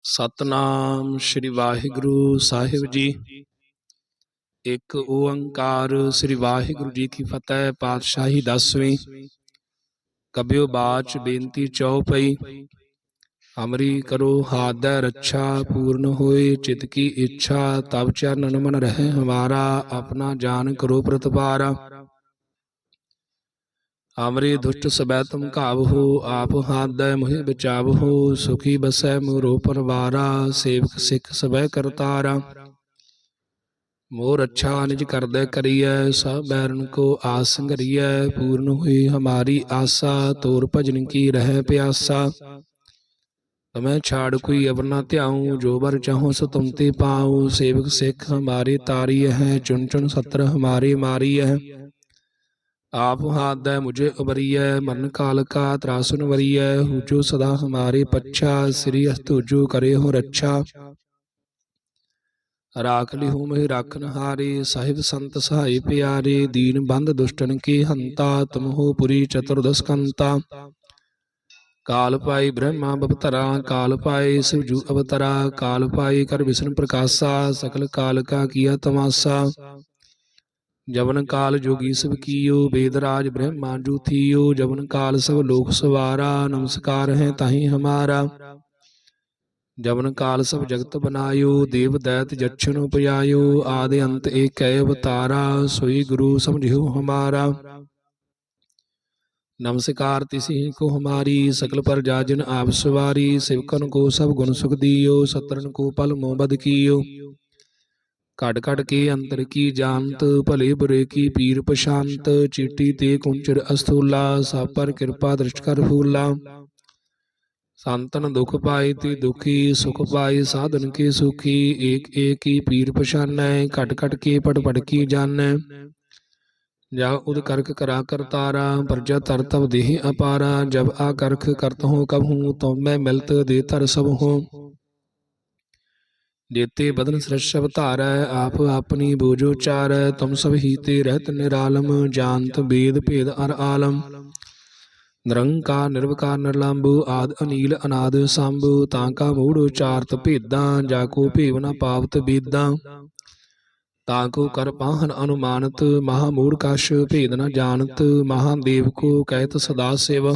ਸਤਨਾਮ ਸ਼੍ਰੀ ਵਾਹਿਗੁਰੂ ਸਾਹਿਬ ਜੀ। ਇੱਕ ਓੰਕਾਰ ਸ੍ਰੀ ਵਾਹਿਗੁਰੂ ਜੀ ਕੀ ਫਤਿਹ। ਪਾਤਸ਼ਾਹੀ 10ਵੀਂ। ਕਬਿਓ ਬਾਚ ਬੇਨਤੀ ਚਉਪਈ। ਹਮਰੀ ਕਰੋ ਹਾਦੈ ਰੱਛਾ, ਪੂਰਨ ਹੋਏ ਚਿਤ ਕੀ ਇੱਛਾ। ਤਬ ਚਰਨਨ ਮਨ ਰਹਿ ਹਮਾਰਾ, ਆਪਣਾ ਜਾਨ ਕਰੋ ਪ੍ਰਤਪਾਰਾ। हमरे दुष्ट सबै तुम काबहो, आप हादੈ मोहि बचावहो। सुखी बसै मोरो परवारा, सेवक सिख सबै करतारा। मोर अच्छा निज करदै करियै, सब बैरन को आस संगरियै। पूर्ण हुई हमारी आशा, तोर भजन की रह प्यासा। तमै छाड़ कोई अवर न ध्याऊं, जो बर चाहो सो तुम ते पाऊं। सेवक सिख हमारे तारी है, चुन चुन सत्र हमारे मारी है। आप हादੈ मुझे उबरियै, मरण काल का त्रासुन वरियै। हुजो सदा हमारे पच्छा, श्री अस्तुजो करे हो रक्षा। राख लिहु मोहि राखन हारे, साहिब संत सहाय प्यारे। दीन बंद दुष्टन के हंता, तुम हो पुरी चतुर्दश कंता। काल पाई ब्रह्मा बपतरा, काल पाए शिवजू अवतरा। काल पाई कर विष्णु प्रकाशा, सकल काल का किया तमाशा। जवन काल जोगी सब कीयो, वेदराज ब्रह्मा जू थियो। जवन काल सब लोक सवारा, नमस्कार है ताहि हमारा। जवन काल सब जगत बनायो, देव दैत जच्छन उपयायो। आदि अंत एक अवतारा, सोई गुरु समझियो हमारा। नमस्कार तिसी को हमारी, सकल प्रजा जन आप सवारी। सेवकन को सब गुण सुख दियो, सत्रन को पल मोह बद कियो। कट कट के अंतर की जानत, भले बुरे की पीर पशांत। चीटी ते कुंचर अस्थूला, सब पर कृपा दृष्ट कर फूला। संतन दुख पाए ते दुखी, सुख पाए साधन के सुखी। एक एक की पीर पशानै, कट कट के पट पट की जानै। जा उद करख करा कर तारा, प्रजा तर तब देहि अपारा। जब आ करख करत हो कब हूँ, तुम मैं मिलत दे तर सब हो। जेते बदन सृषभ धारै, आप अपनी बोझो चारै। तुम सब ही ते रहत निरालम, जानत वेद भेद अर आलम। निरंकार निर्विकार निर्लंब, आद अनील अनाद संभ। ताका मूढ़ उचारत भेदा, जाको भेव न पावत बेदा। ताको कर पाहन अनुमानत, महामूढ़ कछ भेद न जानत। महादेव को कहत सदा शिव,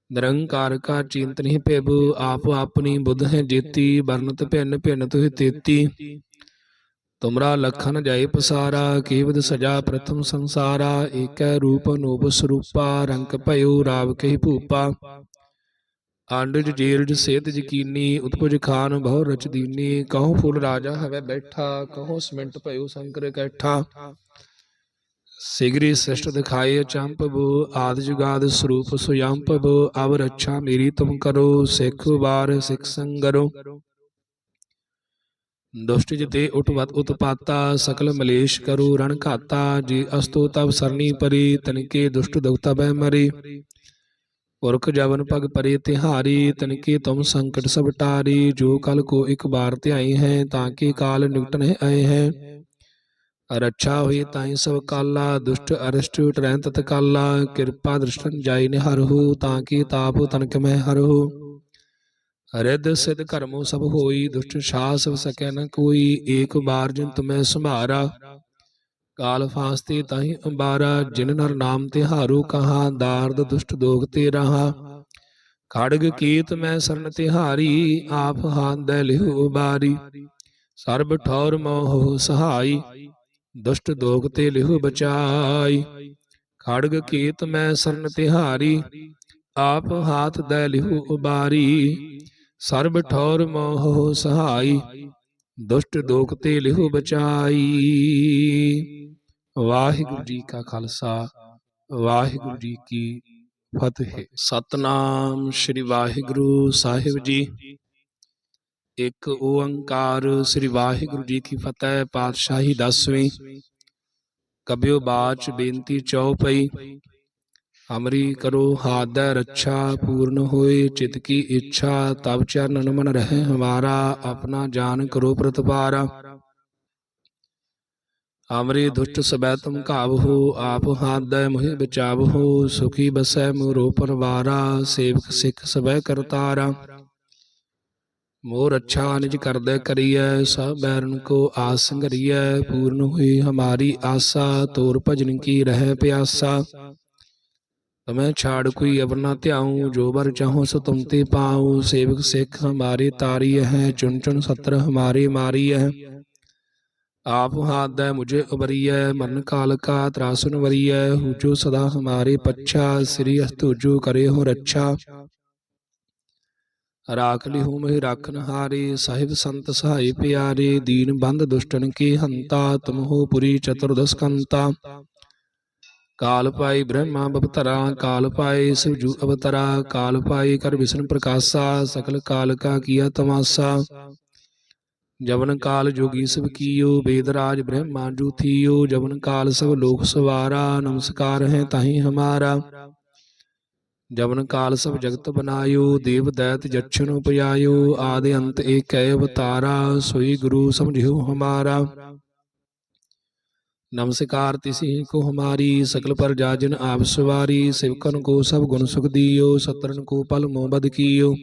निरंकार का चिंत नहीं पिब। आप अपनी बुध है जेती, बरनत भिन्न भिन्न तुहि तेती। तुमरा लखन जाय पसारा, केवद सजा प्रथम संसारा। एक रूप अनूप स्वरूपा, रंग भयो राव कही भूपा। आंडज जेरज सेत यकीनी, उत्पुज खान बहु रच दीनी। कहो फुल राजा हवै बैठा, कहो सिमंट भयो शंकर कैठा। सिगरी सृष्ट दिखाए अचंपव, आदि जुगाद स्वरूप सुयंपव। अब रक्षा मेरी तुम करो, सिख बार सिख संगरो। दुष्ट जिते उठवत उत्पाता, सकल मलेश करो रण घाता। जे अस्तो तब सरनी परे, तनिके दुष्ट दउता बह मरे। पुरख जवन पग परे तिहारी, तनिके तुम संकट सब टारी। जो कल को एक बार ध्याई है, ताके काल निकट नहीं आए हैं। रक्षा हुई ताई सब काला, दुष्ट अरिष्ट टरै तत्काला। कृपा दृष्टन जाय निहरहु, ताकि ताप तनक में हरहु। रिद सिद्ध कर्मो सब होई, दुष्ट छास सकै न कोई। एक बार जिन तुम्हें संभारा, काल फांसते ताहि अंबारा। जिन नर नाम तिहारो कहा, दार्द दुष्ट दोग ते रहा। खड़ग कीत मैं सरन तिहारी, आप हादੈ लिहु उबारी। सर्ब ठौर मोह सहाई, दुष्ट दोग ते लिहु बचाई। खड़ग कीत मैं सरन तिहारी, आप हाथ दै लिहु उबारी। सर्ब ठौर मोह सहाई, दुष्ट दोग ते लिहु बचाई। वाहिगुरु जी का खालसा, वाहिगुरु जी की फतेह। सतनाम श्री वाहिगुरु साहिब जी। एक ओंकार श्री वाहिगुरु जी की फतेह। पातशाही 10ਵੀਂ। कबियो बाच बेनती चौपई। हमरी करो हादੈ रक्षा, पूर्ण होए चित की इच्छा। तब चरणन मन रहे हमारा, अपना जान करो प्रतपारा। हमरे दुष्ट सबै तुम काबहो, आप हादੈ मोहि बचावहो। सुखी बसै मोरो परवारा, सेवक सिख सबै करतारा। मोर अच्छा निज करदै करिय, सब बैरन को आस संघरिय। पूर्ण हुई हमारी आशा, तोर भजन की रह प्यासा। तमै छाड़ कोई अब न त्याऊं, जो बर चाहो सो तुम ते पाऊं। सेवक सिख हमारे तारिय है, चुन चुन सत्र हमारे मारिय है। आप हाथ दै मुझे उबरिय, मरण काल का त्रासुन वरिय। हुजो सदा हमारे पच्छा, श्री अस्तुजो करे हो रक्षा। राख लिहु महि राखन हारे, साहिब संत सहाय प्यारे। दीन बंद दुष्टन के हंता, तुम हो पुरी चतुर्दश कंता। काल पाई ब्रह्मा बपतरा, काल पाए शिवजू अवतरा। काल पाए कर विष्णु प्रकाशा, सकल काल का किया तमाशा। जवन काल जोगी सब कियो, वेदराज ब्रह्मा जू थियो। जवन काल सब लोक सवारा, नमस्कार है ताहि हमारा। जवन काल सब जगत बनायो, देव दैत जक्षण उपयायो। आदि अंत एक अवतारा, सोई गुरु समझियो हमारा। नमस्कार तिसी को हमारी, सकल प्रजा जिन आप सवारी। सेवकन को सब गुण सुख दियो, सत्रन को पल मोह बद कियो।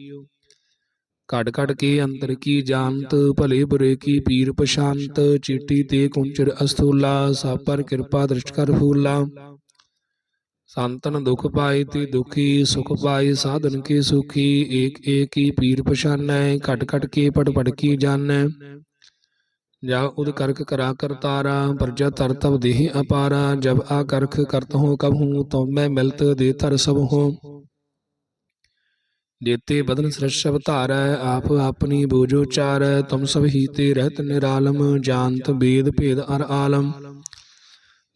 कट कट के अंतर की जानत, भले बुरे की पीर प्रशांत। चीटी ते कुंचर अस्थूला, सब पर कृपा दृष्ट कर फूला। संतन दुख पाए ते दुखी, सुख पाए साधन के सुखी। एक एक की पीर पछानै, कट कट के पट पट की जानै। जा उद करक करा कर तारा, प्रजा तर तब देह अपारा। जब आ करख करत हो कब हूँ, तो मैं मिलत दे थर सब हो। जेते बदन सृष्ट अवतारै, आप अपनी बोझो चारै। तुम सब ही ते रहत निरालम, जानत वेद भेद अर आलम।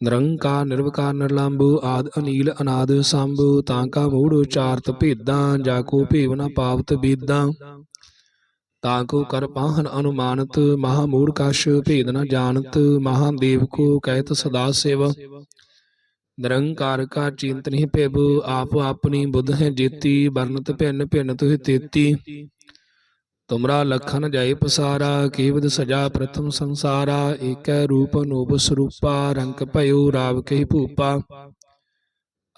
निरंकार निर्विकार निर्लंबु, आद अनील अनाद सांभु। तांका मूढ़ उचारत भेदां, जाको भेव न पावत वेदां। ताको कर पाहन अनुमानत, महामूढ़ कछ भेद न जानत। महादेव को कहत सदा शिव, निरंकार का चिंत नहीं पेबु। आप अपनी बुध है जेती, बरनत भिन्न भिन्न तुहि तेती। तुमरा लखन जाय पसारा, केवद सजा प्रथम संसारा। एक रूप अनूप स्वरूपा, रंक भयो राव कही भूपा।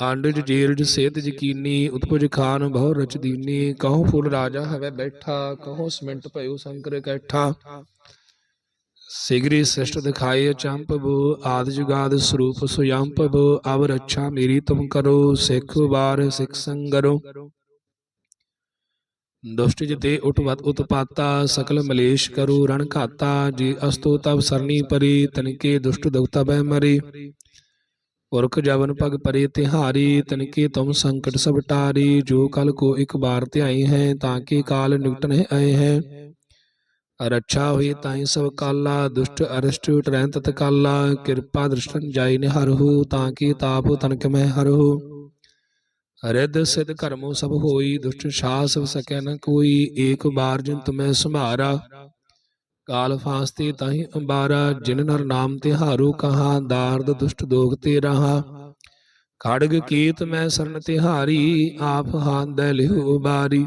आंडज जेरज सेत यकीनी, उत्पुज खान बहु रच दीनी। कहो फूल राजा हवै बैठा, कहो सिमंट भयो शंकर कैठा। सिगरी सृष्ट दिखाए अचंपबु, आदि जुगाद स्वरूप सुयंपबु। अब रक्षा मेरी तुम करो, सिख बार सिख संगरो। दुष्ट जिते उठवत उत्पाता, सकल मलेश करु रण घाता। जे अस्तु तब सरनी परी, तनिके दुष्ट दौता बह मरे। पुरख जवन पग परे तिहारी, तनिके तुम संकट सब टारी। जो कल को एक बार त्याई है, ताके काल निकटन आए हैं। रक्षा हुई ताई सब काला, दुष्ट अरिष्ट टरैं तत्काला। कृपा दृष्टन जाय निहरहु, ताकि ताप तनक में हरहु। रिद सिद्ध कर्मो सब होई, दुष्ट सास सकै न कोई। एक बार जिन तुम्हें संभारा, काल फांसते ताहि अंबारा। जिन नर नाम तिहारो कहा, दार्द दुष्ट दोग ते रहा। खड़ग कीत मैं सरन तिहारी, आप हाथ दै लिहु उबारी।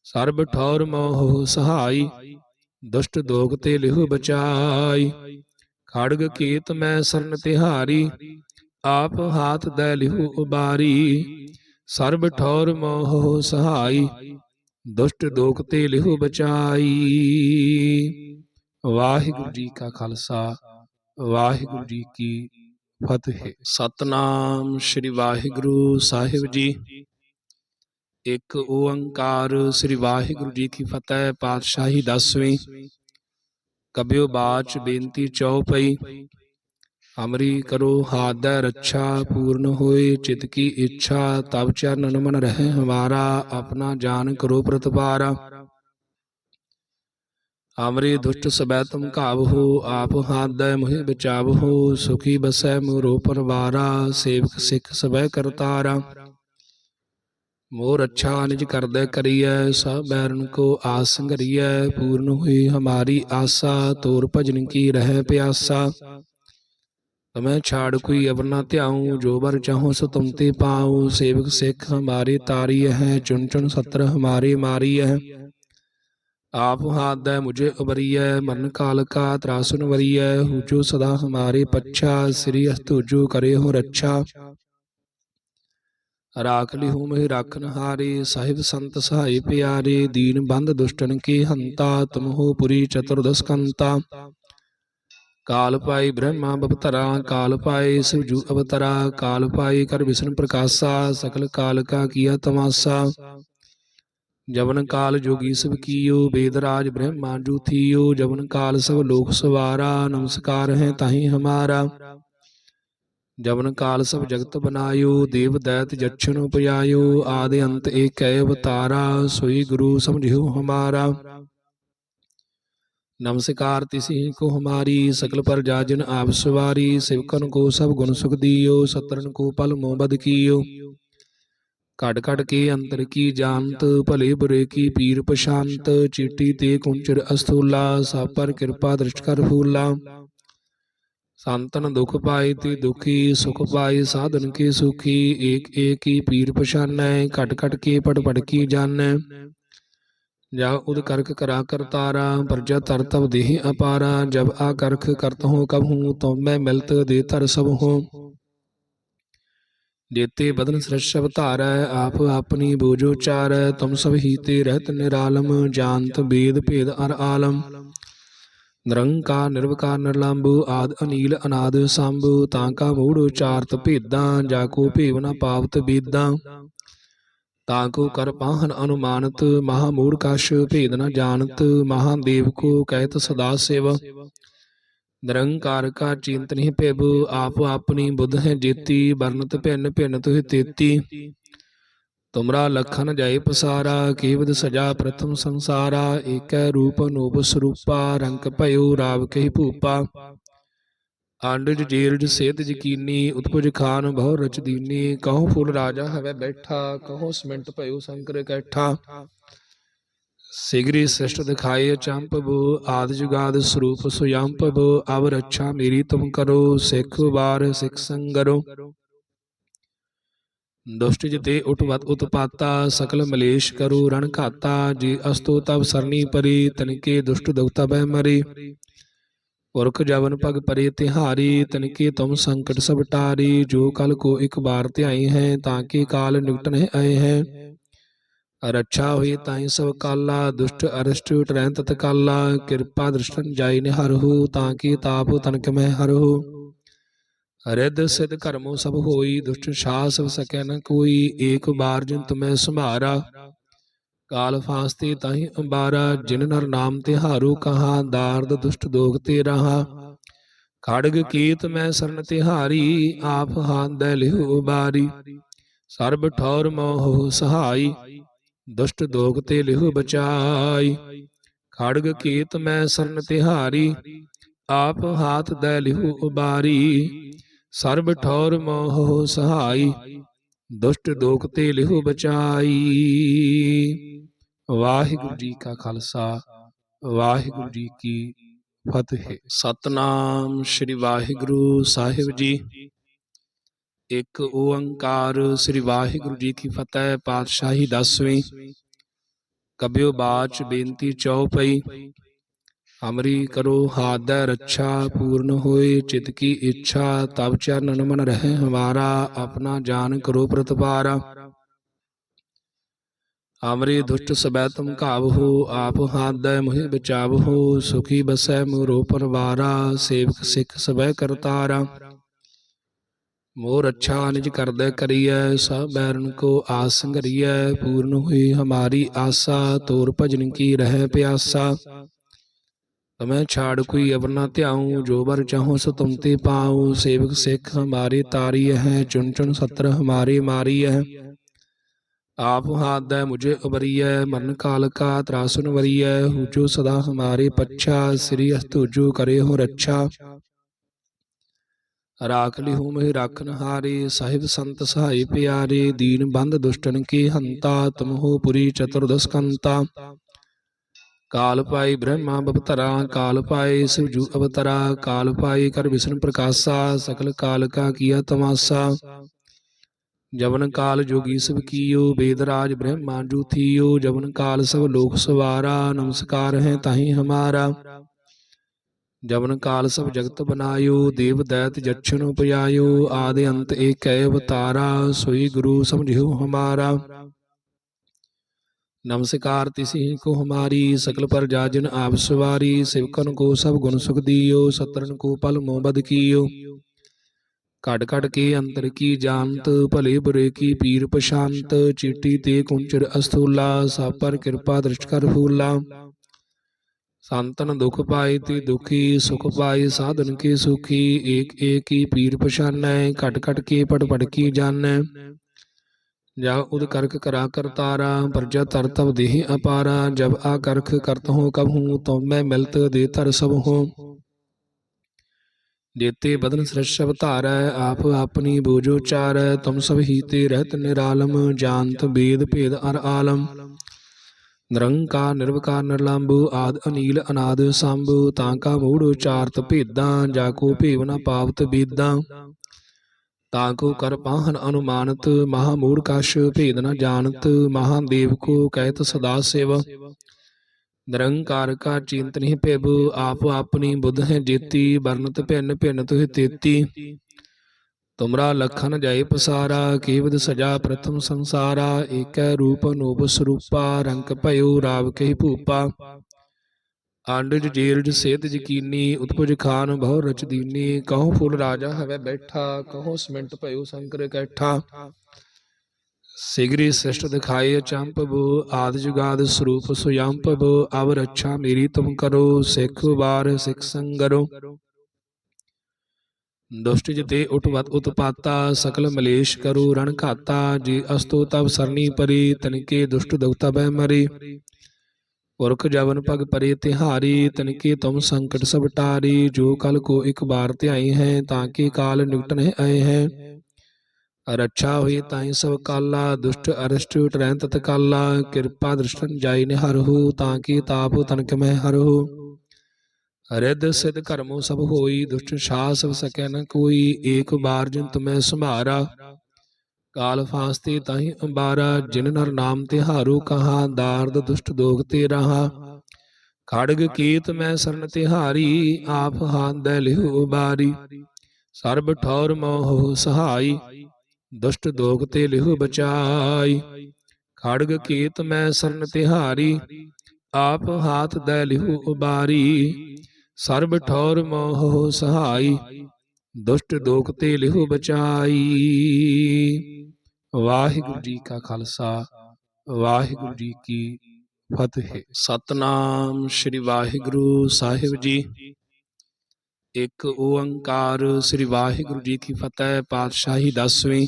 सर्ब ठौर मोह सहाई, दुष्ट दोग ते लिहु बचाई। खड़ग कीत मैं सरन तिहारी, आप हाथ दै लिहु उबारी। सर्ब ठौर मोह सहाई, दुष्ट दोख ते लिहु बचाई। वाहिगुरु जी का खालसा, वाहिगुरु जी की फतेह। सतनाम श्री वाहिगुरु साहिब जी। एक ओंकार श्री वाहिगुरु जी की फतेह। पातशाही 10वीं। कबियो बाच बेनती चौपई। हमरी करो हाथ रक्षा, पूर्ण होए चित की इच्छा। तब चरण मन रहे हमारा, अपना जान करो प्रतिपारा। हमरे दुष्ट सबै तुम काबहो, आप हाथ दय मुहे बचावहो। सुखी बसै मोरो परवारा, सेवक सिख सबै करतारा। मोर अच्छा निज करदै करिय, सब बैरन को आस संघरिय। पूर्ण हुई हमारी आशा, तोर भजन की रह प्यासा। मैं छाड़ कोई अब न त्याऊं, जो बर चाहो सो तुम ते पाऊं। सेवक सिख हमारे तारिय है, चुन चुन सत्र हमारे मारिय है। आप हाथ दै मुझे उबरिय, मरण काल का त्रासुन वरिय। हुजो सदा हमारे पच्छा, श्री अस्तुजो करे हो रक्षा। राख लिहु मोहि राखनहारे, साहिब संत सहाय प्यारे। दीन बंद दुष्टन के हंता, तुम हो पुरी चतुर्दश कंता। काल पाई ब्रह्मा बपतरा, काल पाए शिवजू अवतरा। काल पाए कर विष्णु प्रकाशा, सकल काल का किया तमाशा। जवन काल जोगी सब कियो, वेदराज ब्रह्मा जू थियो। जवन काल सब लोक सवारा, नमस्कार है ताहि हमारा। जवन काल सब जगत बनायो, देव दैत जक्षण उपयायो। आदि अंत एक अवतारा, सोई गुरु समझियो हमारा। नमस्कार तिसी को हमारी, सकल पर जाजन आप सवारी। सेवकन को सब गुण सुख दियो, सत्रन को पल मोह बद कियो। कट कट के अंतर की जानत, भले बुरे की पीर प्रशांत। चीटी ते कुंचर अस्थूला, सब पर कृपा दृष्ट कर फूला। संतन दुख पाए ते दुखी, सुख पाए साधन के सुखी। एक एक ही पीर पछानै, कट कट के पट पट की जानै। जा उद करख करा कर तारा, प्रजा तर तब देहि अपारा। जब आ करख करत हो कब हूँ, तुम मैं मिलत दे तर सब हो। जेते बदन सृषभ धारै, आप अपनी बोझो चारै। तुम सब ही ते रहत निरालम, जानत वेद भेद अर आलम। निरंकार निर्विकार निर्लंबु, आद अनील अनाद सांभु। तांका मूढ़ उचारत भेदां, जाको भेव न पावत बेदां। ताको कर पाहन अनुमानत, महामूढ़ कछ भेद न जानत। महादेव को कहत सदा शिव, निरंकार का चिंत नहीं पिब। आप अपनी बुध है जेती, बरनत भिन्न भिन्न तुहि तेती। तुमरा लखन जाय पसारा, केवद सजा प्रथम संसारा। एक रूप अनूप स्वरूपा, रंग भयो राव कही भूपा। आंडज जेरज सेत यकीनी, उत्पुज खान बहु रच दीनी। कहो फुल राजा हवै बैठा, कहो सिमंट भयो शंकर कैठा। सिगरी सृष्ट दिखाए चंपबो, आदि जुगाद स्वरूप सुयंपबो। अब रक्षा मेरी तुम करो, सिख बार सिख संगरो। दुष्ट जिते उठवत उत्पाता, सकल मलेश करो रण घाता। जे अस्तो तब सरनी परी, तनिके दुष्ट दौता बह मरे। पुरख जवन पग परे तिहारी, तनिके तुम संकट सब टारी। जो कल को एक बार ध्याई है, ताके काल निकट नहीं आए हैं। रक्षा हुई ताई सब काला, दुष्ट अरिष्ट टरै तत्काला। कृपा दृष्टन जाय निहरहु, ताके ताप तनक में हरहु। रिद्ध सिद्ध कर्मो सब होई, दुष्ट साहस सकै न कोई। एक बार जिन तुम्हें सुमारा, काल फांसते ताहि अंबारा। जिन नर नाम तिहारो कहा, दार्द दुष्ट दोग ते रहा। खड़ग कीत मैं सरन तिहारी, आप हाथ दै लिहु उबारी। सर्ब ठौर मोह सहाई, दुष्ट दोग ते लिहु बचाई। खड़ग कीत मैं सरन तिहारी, आप हाथ दै लिहु उबारी। सर्ब ठौर मोह सहाई, दुष्ट दोख ते लिहु बचाई। वाहिगुरु जी का खालसा, वाहिगुरु जी की फतेह। सतनाम श्री वाहिगुरु साहिब जी। एक ओंकार श्री वाहिगुरु जी की फतेह। पातशाही 10वीं। कबियो बाच बेनती चौपई। हमरी करो हाथ दै रक्षा, पूर्ण होए चित की इच्छा। तब चरण मन रहे हमारा, अपना जान करो प्रतिपारा। हमरे दुष्ट सबै तुम काबहु, आप हाथ दै मुहि बचावहु। सुखी बसै मोरो परवारा, सेवक सिख सबै करतारा। मोर अच्छा निज करदै करियै, सब बैरन को आस संघरियै। पूर्ण हुई हमारी आशा, तोर भजन की रह प्यासा। मैं छाड़ कोई अब न त्याऊं, जो बर चाहूं सो तुम ते पाऊं। सेवक सिख हमारे तारी है, चुन चुन सत्र हमारे मारी है। आप हाथ दै मुझे उबरिय, मरण काल का त्रासुन वरिय। हुजो सदा हमारे पच्छा, श्री हस्तुजो करे हो रक्षा। राख लिहु मोहि राखनहारे, साहिब संत सहाय प्यारे। दीन बंद दुष्टन के हंता, तुम हो पुरी चतुर्दश कंता। काल पाई ब्रह्मा बपतरा, काल पाए शिवजू अवतरा। काल पाए कर विष्णु प्रकाशा, सकल काल का किया तमाशा। जवन काल जोगी सब कियो, वेदराज ब्रह्मा जू थियो। जवन काल सब लोक सवारा, नमस्कार है ताहि हमारा। जवन काल सब जगत बनायो, देव दैत जच्छन उपजायो, आदि अंत एक अवतारा, सोई गुरु समझियो हमारा। नमस्कार तिसी को हमारी, सकल पर जाजन आप सवारी, सेवकन को सब गुण सुख दियो, सतरन को पल मोबद कियो। कट कट के अंतर की जानत, भले बुरे की पीर पशांत, चीटी ते कुंचर अस्थूला, सब पर कृपा दृष्ट कर फूला। संतन दुख पाए ते दुखी, सुख पाए साधन के सुखी, एक एक की पीर पछानै, कट कट के पड़ पड़ की जानै। जा उद करक करा कर तारा, प्रजा तर तब देह अपारा, जब आ करख करत हो कब हूँ, तो मैं मिलत दे तर सब हो। जेते बदन सृषभ धारै, आप अपनी बोझो चारै, तुम सब ही ते रहत निरालम, जानत वेद भेद अर आलम। निरंकार निर्विकार निर्लंबु, आद अनील अनाद सांबु, तांका मूढ़ उचारत भेदां, जाको भेव न पावत वेदां। ताको कर पाहन अनुमानत, महामूढ़ कश भेद न जानत, महादेव को कहत सदा शिव। निरंकार का चिंत नहीं पेबु, आप अपनी बुध है जेती, बरनत भिन्न भिन्न तुह तेती। तुमरा लखन जय पसारा, केवद सजा प्रथम संसारा, एक रूप अनूप स्वरूपा, रंक भयो राव कही भूपा। आंडज जेरज सेत यकीनी, उत्पुज खान बहु रच दीनी, कहो फुल राजा हवै बैठा, कहो सिमंट भयो शंकर कैठा। सिगरी सृष्ट दिखाए चंपबो, आदि जुगाद स्वरूप सुयंपबो, अब रक्षा मेरी तुम करो, सिख बार सिख संगरो। दुष्ट जिते उठवत उत्पाता, सकल मलेश करो रण घाता, जे अस्तो तब सरनी परी, तनिके दुष्ट दुखता बह मरे। पुरख जवन पग परे तिहारी, तनिके तुम संकट सब टारी, जो कल को एक बार त्याई हैं, ताके काल निकटन आए हैं। रक्षा हुई ताई सब काला, दुष्ट अरिष्ट टरैं तत्काला, कृपा दृष्टन जाई निहरहु, ताकि ताप तनक में हरहु। रिद सिद्ध कर्मो सब होई, दुष्ट सास सकै न कोई, एक बार जिन तुम्हें संभारा, काल फांसते ताहि अंबारा। जिन नर नाम तिहारो कहा, दार्द दुष्ट दोग ते रहा, खड़ग कीत मैं सरन तिहारी, आप हाथ दे लिहु उबारी। सर्ब ठौर मोह सहाई, दुष्ट दोग ते लिहु बचाई, खड़ग कीत मैं सरन तिहारी, आप हाथ दे लिहु उबारी। सर्ब ठौर मोह सहाई, दुष्ट दोख ते लिहु बचाई। वाहिगुरु जी का खालसा, वाहिगुरु जी की फतेह। सतनाम श्री वाहिगुरु साहिब जी। एक ओंकार श्री वाहिगुरु जी की फतेह। पातशाही 10वीं।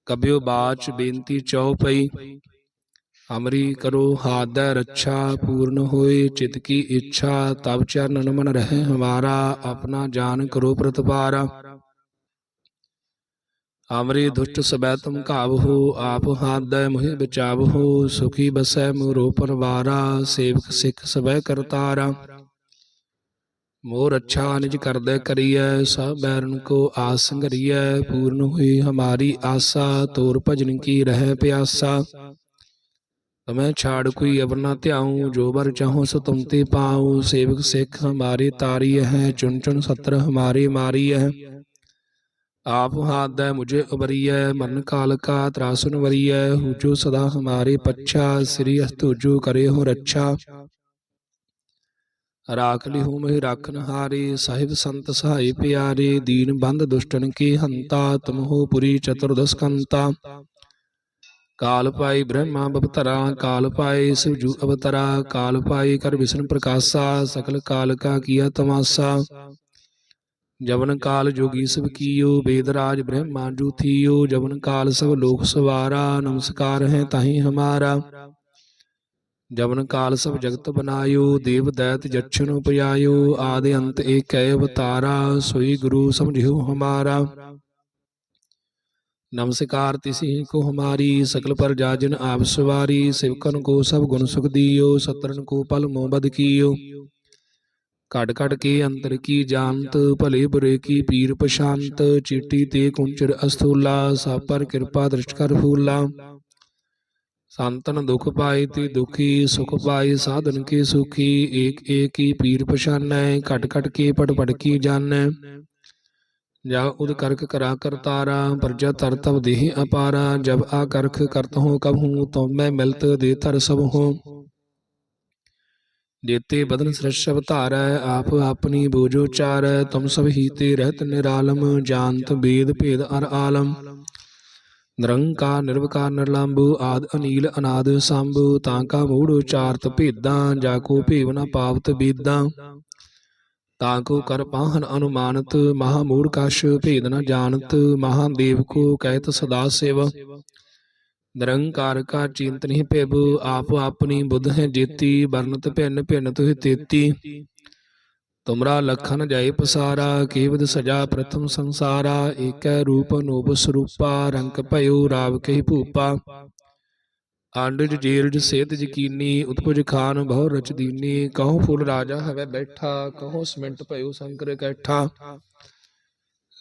कबियो बाच बेनती चौपई। हमरी करो हाथ रक्षा, पूर्ण होए चित की इच्छा, तब चरण मन रहे हमारा, अपना जान करो प्रतिपारा। हमरे दुष्ट सबै तुम काबहो, आप हाथ दय मुहे बचावहो, सुखी बसै मोरो परवारा, सेवक सिख सबै करतारा। मोर अच्छा निज करदे करिय, सब बैरन को आस संगरिय, पूर्ण हुई हमारी आशा, तोर भजन की रह प्यासा। तुम्हें छाड़ कोई अवर न ध्याऊं, जो बर चाहो सो तुम ते पाऊं, सेवक सिख हमारे तारी है, चुन चुन सत्र हमारे मारी है। आप हाथ दे मुझे उबरिय, मरण काल का त्रासुन वरिय, हुजो सदा हमारे पच्छा, श्री अस्तुजो करे हो रक्षा। राख ली हूँ मैं राखन हारे, साहिब संत सहाय प्यारे, दीन बंद दुष्टन के हंता, तुम हो पुरी चतुर्दश कंता। काल पाई ब्रह्मा बपतरा, काल पाए शिवजू अवतरा, काल पाए कर विष्णु प्रकाशा, सकल काल का किया तमाशा। जवन काल जोगी सब कियो, वेदराज ब्रह्मा जू थियो, जवन काल सब लोक सवारा, नमस्कार है ताहि हमारा। जवन काल सब जगत बनायो, देव दैत जच्छन उपजायो, आदि अंत एक अवतारा, सोई गुरु समझियो हमारा। नमस्कार तिसी को हमारी, सकल पर जाजन आप सवारी, सेवकन को सब गुण सुख दियो, सतरन को पल मोबद कियो। कट कट के अंतर की जानत, भले बुरे की पीर पशांत, चीटी ते कुंचर अस्थूला, सब पर कृपा दृष्ट कर फूला। संतन दुख पाए ते दुखी, सुख पाए साधन के सुखी। एक एक की पीर पछानै, घट घट के पट पट की जानै। जा उद करक करा करतारा, प्रजा तर तब देहि अपारा। जब आ करख करत हो कब हूँ, तुम मैं मिलत दे थर सब हो। जेते बदन सृषभ धारै, आप अपनी बोझो चारै। तुम सब हीते रहत निरालम, जानत वेद भेद अर आलम। निरंकार निर्विकार निर्लंबु, आद अनील अनाद सांभु। ताका मूढ़ उचारत भेदां, जाको भेव न पावत बेदां। ताको कर पाहन अनुमानत, महामूढ़ कछ भेद न जानत। महादेव को कहत सदा शिव, निरंकार का चिंत नहीं पिब। आप अपनी बुध है जेती, बरनत भिन्न भिन्न तुहि तेती। तुमरा लखन जय पसारा, केवद सजा प्रथम संसारा। एक रूप अनूप स्वरूपा, रंक भयो राव कही भूपा। आंडज जेरज सेत यकीनी, उत्पुज खान बहु रच दीनी। कहो फुल राजा हवै बैठा, कहो सिमंट भयो शंकर कैठा।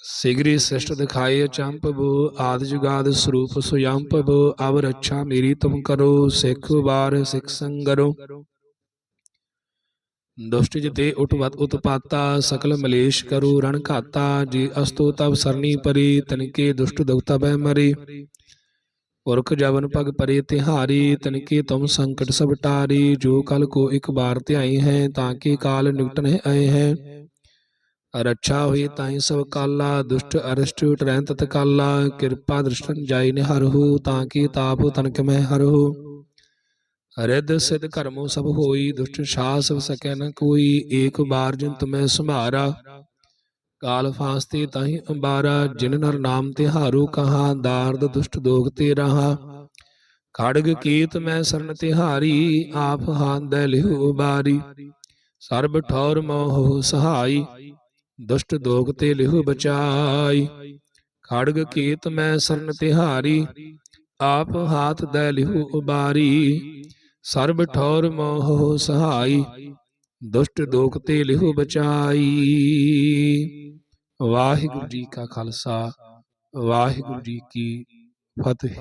सिगरी सृष्ट दिखाए अचंपबो, आदि जुगाद स्वरूप सुयंपबो। अब रक्षा मेरी तुम करो, सिख बार सिख संगरो। दुष्ट जिते उठवत उत्पाता, सकल मलेश करो रण घाता। जे अस्तो तब सरनी परी, तनिके दुष्ट दौता बह मरे। पुरख जवन पग परे तिहारी, तनिके तुम संकट सब टारी। जो कल को एक बार त्याई है, ताके काल निकट नहीं आए हैं। रक्षा हुई ताई सब काला, दुष्ट अरिष्ट टरैं तत्काला। कृपा दृष्टन जाई निहरहु, ताकि ताप तनक में हरहु। रिद सिद्ध कर्मो सब होई, दुष्ट सास सकै न कोई। एक बार जिन तुम्हें सुमारा, काल फांसते ताहि अंबारा। जिन नर नाम तिहारो कहा, दार्द दुष्ट दोग ते रहा। खड़ग कीत मैं सरन तिहारी, आप हाथ दै लिहु उबारी। सर्ब ठौर मोह सहाई, दुष्ट दोग ते लिहु बचाई। खड़ग कीत मैं सरन तिहारी, आप हाथ दै लिहु उबारी। सर्ब ठौर मोह सहाई, दुष्ट दोख ते लिहु बचाई। वाहिगुरु जी का खालसा, वाहिगुरु जी की फतेह।